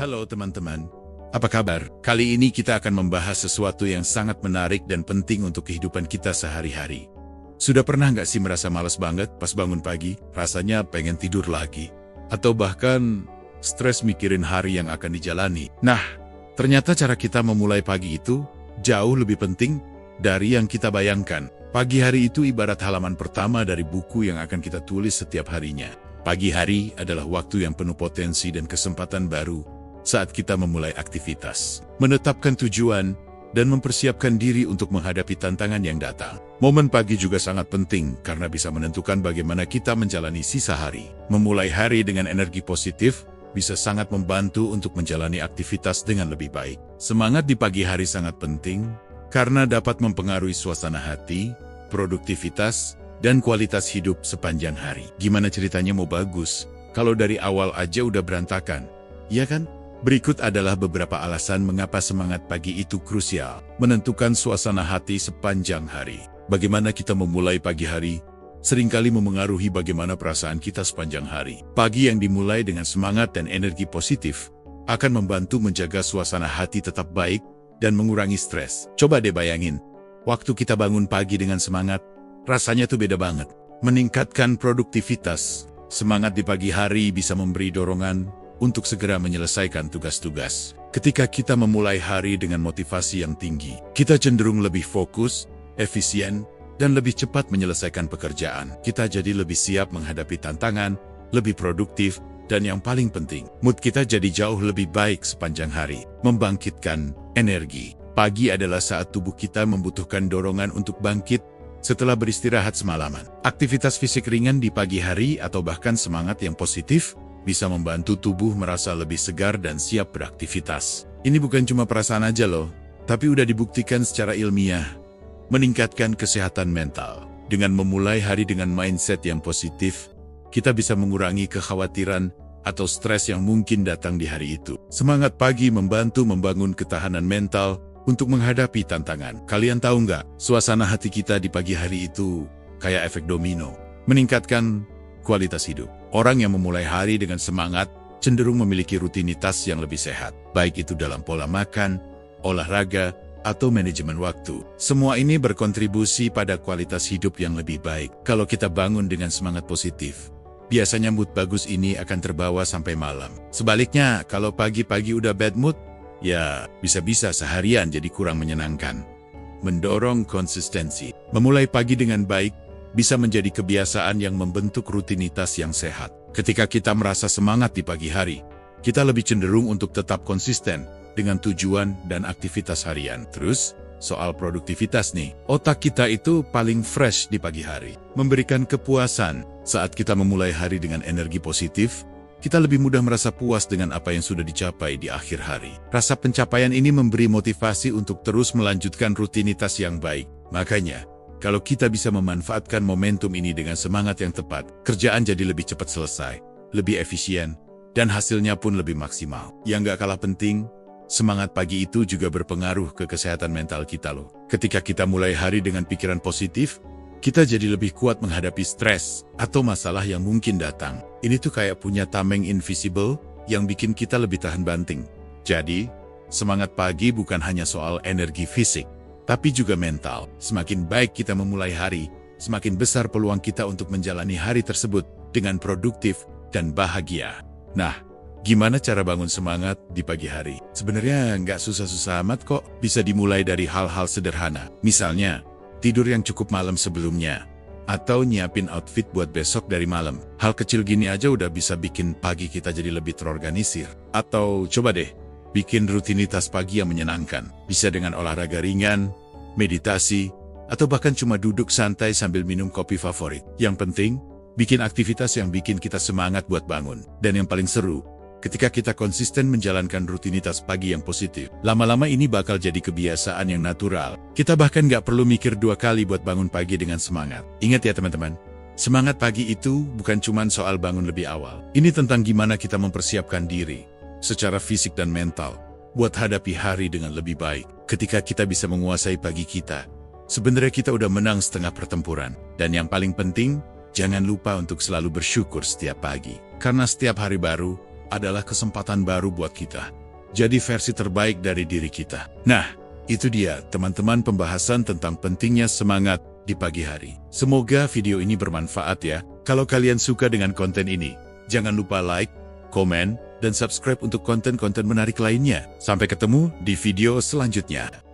Halo teman-teman, apa kabar? Kali ini kita akan membahas sesuatu yang sangat menarik dan penting untuk kehidupan kita sehari-hari. Sudah pernah nggak sih merasa malas banget pas bangun pagi, rasanya pengen tidur lagi? Atau bahkan stres mikirin hari yang akan dijalani? Nah, ternyata cara kita memulai pagi itu jauh lebih penting dari yang kita bayangkan. Pagi hari itu ibarat halaman pertama dari buku yang akan kita tulis setiap harinya. Pagi hari adalah waktu yang penuh potensi dan kesempatan baru saat kita memulai aktivitas, menetapkan tujuan, dan mempersiapkan diri untuk menghadapi tantangan yang datang. Momen pagi juga sangat penting karena bisa menentukan bagaimana kita menjalani sisa hari. Memulai hari dengan energi positif bisa sangat membantu untuk menjalani aktivitas dengan lebih baik. Semangat di pagi hari sangat penting karena dapat mempengaruhi suasana hati, produktivitas, dan kualitas hidup sepanjang hari. Gimana ceritanya mau bagus kalau dari awal aja udah berantakan? Iya kan? Berikut adalah beberapa alasan mengapa semangat pagi itu krusial, menentukan suasana hati sepanjang hari. Bagaimana kita memulai pagi hari seringkali memengaruhi bagaimana perasaan kita sepanjang hari. Pagi yang dimulai dengan semangat dan energi positif akan membantu menjaga suasana hati tetap baik dan mengurangi stres. Coba deh bayangin, waktu kita bangun pagi dengan semangat, rasanya tuh beda banget. Meningkatkan produktivitas, semangat di pagi hari bisa memberi dorongan untuk segera menyelesaikan tugas-tugas. Ketika kita memulai hari dengan motivasi yang tinggi, kita cenderung lebih fokus, efisien, dan lebih cepat menyelesaikan pekerjaan. Kita jadi lebih siap menghadapi tantangan, lebih produktif, dan yang paling penting, mood kita jadi jauh lebih baik sepanjang hari. Membangkitkan energi. Pagi adalah saat tubuh kita membutuhkan dorongan untuk bangkit setelah beristirahat semalaman. Aktivitas fisik ringan di pagi hari atau bahkan semangat yang positif bisa membantu tubuh merasa lebih segar dan siap beraktivitas. Ini bukan cuma perasaan aja loh, tapi udah dibuktikan secara ilmiah. Meningkatkan kesehatan mental. Dengan memulai hari dengan mindset yang positif, kita bisa mengurangi kekhawatiran atau stres yang mungkin datang di hari itu. Semangat pagi membantu membangun ketahanan mental untuk menghadapi tantangan. Kalian tahu nggak, suasana hati kita di pagi hari itu kayak efek domino. Meningkatkan kualitas hidup. Orang yang memulai hari dengan semangat cenderung memiliki rutinitas yang lebih sehat, baik itu dalam pola makan, olahraga, atau manajemen waktu. Semua ini berkontribusi pada kualitas hidup yang lebih baik. Kalau kita bangun dengan semangat positif, biasanya mood bagus ini akan terbawa sampai malam. Sebaliknya, kalau pagi-pagi udah bad mood, ya bisa-bisa seharian jadi kurang menyenangkan. Mendorong konsistensi. Memulai pagi dengan baik bisa menjadi kebiasaan yang membentuk rutinitas yang sehat. Ketika kita merasa semangat di pagi hari, kita lebih cenderung untuk tetap konsisten dengan tujuan dan aktivitas harian. Terus, soal produktivitas nih, otak kita itu paling fresh di pagi hari. Memberikan kepuasan. Saat kita memulai hari dengan energi positif, kita lebih mudah merasa puas dengan apa yang sudah dicapai di akhir hari. Rasa pencapaian ini memberi motivasi untuk terus melanjutkan rutinitas yang baik. Makanya, kalau kita bisa memanfaatkan momentum ini dengan semangat yang tepat, kerjaan jadi lebih cepat selesai, lebih efisien, dan hasilnya pun lebih maksimal. Yang gak kalah penting, semangat pagi itu juga berpengaruh ke kesehatan mental kita loh. Ketika kita mulai hari dengan pikiran positif, kita jadi lebih kuat menghadapi stres atau masalah yang mungkin datang. Ini tuh kayak punya tameng invisible yang bikin kita lebih tahan banting. Jadi, semangat pagi bukan hanya soal energi fisik, tapi juga mental. Semakin baik kita memulai hari, semakin besar peluang kita untuk menjalani hari tersebut dengan produktif dan bahagia. Nah, gimana cara bangun semangat di pagi hari? Sebenarnya nggak susah-susah amat kok. Bisa dimulai dari hal-hal sederhana. Misalnya, tidur yang cukup malam sebelumnya, atau nyiapin outfit buat besok dari malam. Hal kecil gini aja udah bisa bikin pagi kita jadi lebih terorganisir. Atau coba deh, bikin rutinitas pagi yang menyenangkan. Bisa dengan olahraga ringan, meditasi, atau bahkan cuma duduk santai sambil minum kopi favorit. Yang penting, bikin aktivitas yang bikin kita semangat buat bangun. Dan yang paling seru, ketika kita konsisten menjalankan rutinitas pagi yang positif, lama-lama ini bakal jadi kebiasaan yang natural. Kita bahkan nggak perlu mikir dua kali buat bangun pagi dengan semangat. Ingat ya teman-teman, semangat pagi itu bukan cuma soal bangun lebih awal. Ini tentang gimana kita mempersiapkan diri secara fisik dan mental buat hadapi hari dengan lebih baik. Ketika kita bisa menguasai pagi kita, sebenarnya kita udah menang setengah pertempuran. Dan yang paling penting, jangan lupa untuk selalu bersyukur setiap pagi. Karena setiap hari baru adalah kesempatan baru buat kita. Jadi versi terbaik dari diri kita. Nah, itu dia teman-teman pembahasan tentang pentingnya semangat di pagi hari. Semoga video ini bermanfaat ya. Kalau kalian suka dengan konten ini, jangan lupa like, komen, dan subscribe untuk konten-konten menarik lainnya. Sampai ketemu di video selanjutnya.